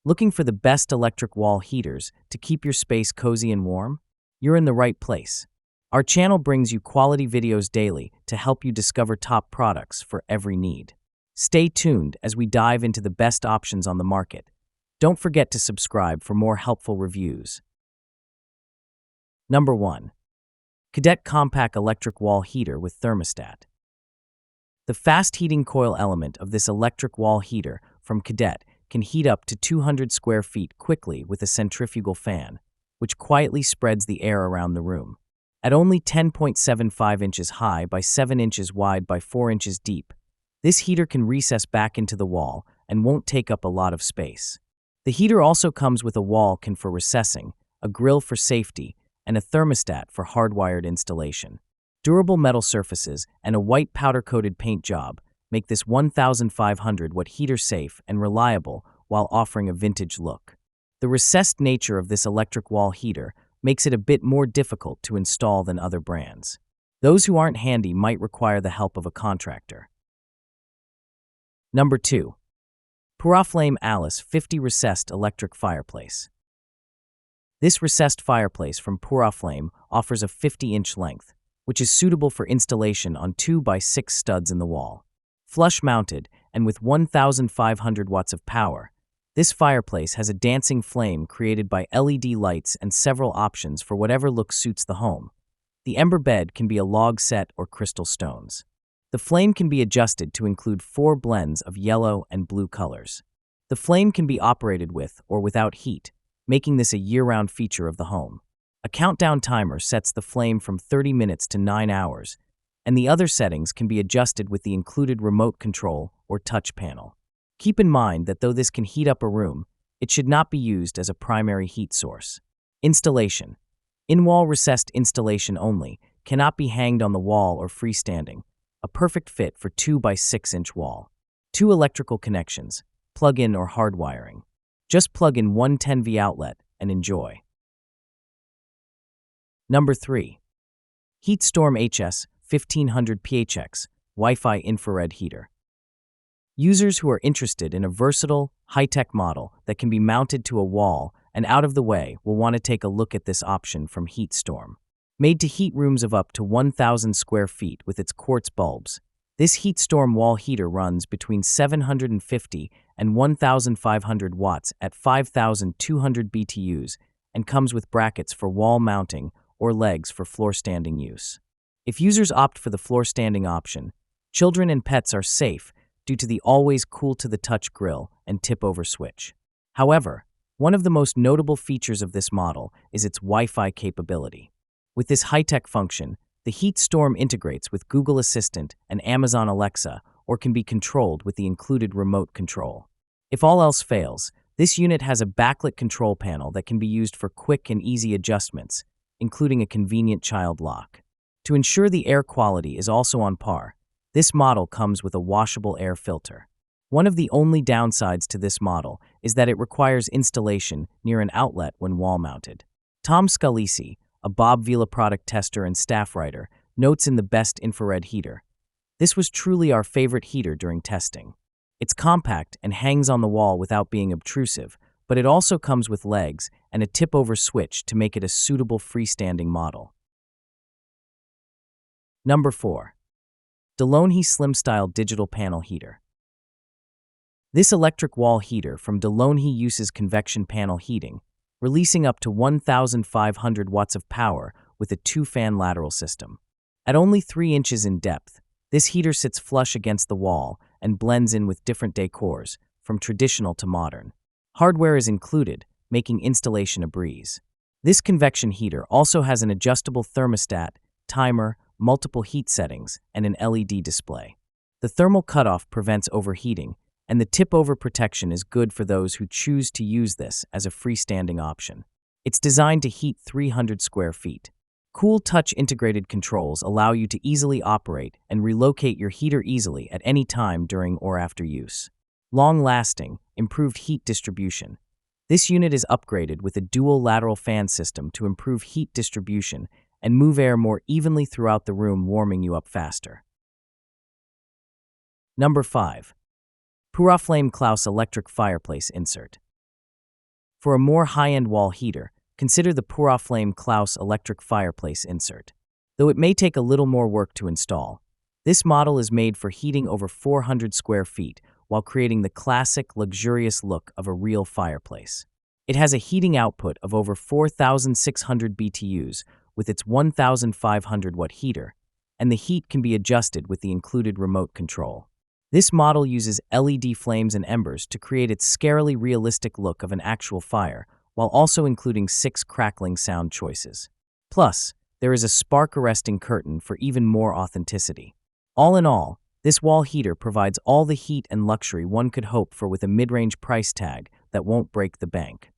Looking for the best electric wall heaters to keep your space cozy and warm? You're in the right place. Our channel brings you quality videos daily to help you discover top products for every need. Stay tuned as we dive into the best options on the market. Don't forget to subscribe for more helpful reviews. Number 1. Cadet Compact Electric Wall Heater with Thermostat. The fast heating coil element of this electric wall heater from Cadet can heat up to 200 square feet quickly with a centrifugal fan, which quietly spreads the air around the room. At only 10.75 inches high by 7 inches wide by 4 inches deep, this heater can recess back into the wall and won't take up a lot of space. The heater also comes with a wall can for recessing, a grill for safety, and a thermostat for hardwired installation. Durable metal surfaces and a white powder-coated paint job make this 1500-watt heater safe and reliable while offering a vintage look. The recessed nature of this electric wall heater makes it a bit more difficult to install than other brands. Those who aren't handy might require the help of a contractor. Number 2. Puraflame Alice 50 Recessed Electric Fireplace. This recessed fireplace from Puraflame offers a 50-inch length, which is suitable for installation on 2x6 studs in the wall. Flush-mounted and with 1,500 watts of power, this fireplace has a dancing flame created by LED lights and several options for whatever look suits the home. The ember bed can be a log set or crystal stones. The flame can be adjusted to include 4 blends of yellow and blue colors. The flame can be operated with or without heat, making this a year-round feature of the home. A countdown timer sets the flame from 30 minutes to 9 hours, and the other settings can be adjusted with the included remote control or touch panel. Keep in mind that though this can heat up a room, it should not be used as a primary heat source. Installation. In-wall recessed installation only, cannot be hanged on the wall or freestanding, a perfect fit for 2x6-inch wall. 2 electrical connections, plug-in or hardwiring. Just plug in one 10V outlet and enjoy. Number 3. HeatStorm HS 1500 PHX Wi-Fi Infrared Heater. Users who are interested in a versatile, high-tech model that can be mounted to a wall and out of the way will want to take a look at this option from HeatStorm. Made to heat rooms of up to 1,000 square feet with its quartz bulbs, this HeatStorm wall heater runs between 750 and 1,500 watts at 5,200 BTUs and comes with brackets for wall mounting or legs for floor-standing use. If users opt for the floor-standing option, children and pets are safe due to the always cool-to-the-touch grill and tip-over switch. However, one of the most notable features of this model is its Wi-Fi capability. With this high-tech function, the HeatStorm integrates with Google Assistant and Amazon Alexa or can be controlled with the included remote control. If all else fails, this unit has a backlit control panel that can be used for quick and easy adjustments, including a convenient child lock. To ensure the air quality is also on par, this model comes with a washable air filter. One of the only downsides to this model is that it requires installation near an outlet when wall-mounted. Tom Scalisi, a Bob Vila product tester and staff writer, notes in the Best Infrared Heater, "This was truly our favorite heater during testing. It's compact and hangs on the wall without being obtrusive, but it also comes with legs and a tip-over switch to make it a suitable freestanding model." Number 4. Delonhe Slim Style Digital Panel Heater. This electric wall heater from Delonhe uses convection panel heating, releasing up to 1,500 watts of power with a 2-fan lateral system. At only 3 inches in depth, this heater sits flush against the wall and blends in with different decors, from traditional to modern. Hardware is included, making installation a breeze. This convection heater also has an adjustable thermostat, timer, multiple heat settings, and an LED display. The thermal cutoff prevents overheating, and the tip-over protection is good for those who choose to use this as a freestanding option. It's designed to heat 300 square feet. Cool touch integrated controls allow you to easily operate and relocate your heater easily at any time during or after use. Long-lasting, improved heat distribution. This unit is upgraded with a dual lateral fan system to improve heat distribution and move air more evenly throughout the room, warming you up faster. Number 5. Puraflame Klaus Electric Fireplace Insert. For a more high-end wall heater, consider the Puraflame Klaus electric fireplace insert. Though it may take a little more work to install, this model is made for heating over 400 square feet while creating the classic, luxurious look of a real fireplace. It has a heating output of over 4,600 BTUs with its 1,500-watt heater, and the heat can be adjusted with the included remote control. This model uses LED flames and embers to create its scarily realistic look of an actual fire, while also including 6 crackling sound choices. Plus, there is a spark-arresting curtain for even more authenticity. All in all, this wall heater provides all the heat and luxury one could hope for with a mid-range price tag that won't break the bank.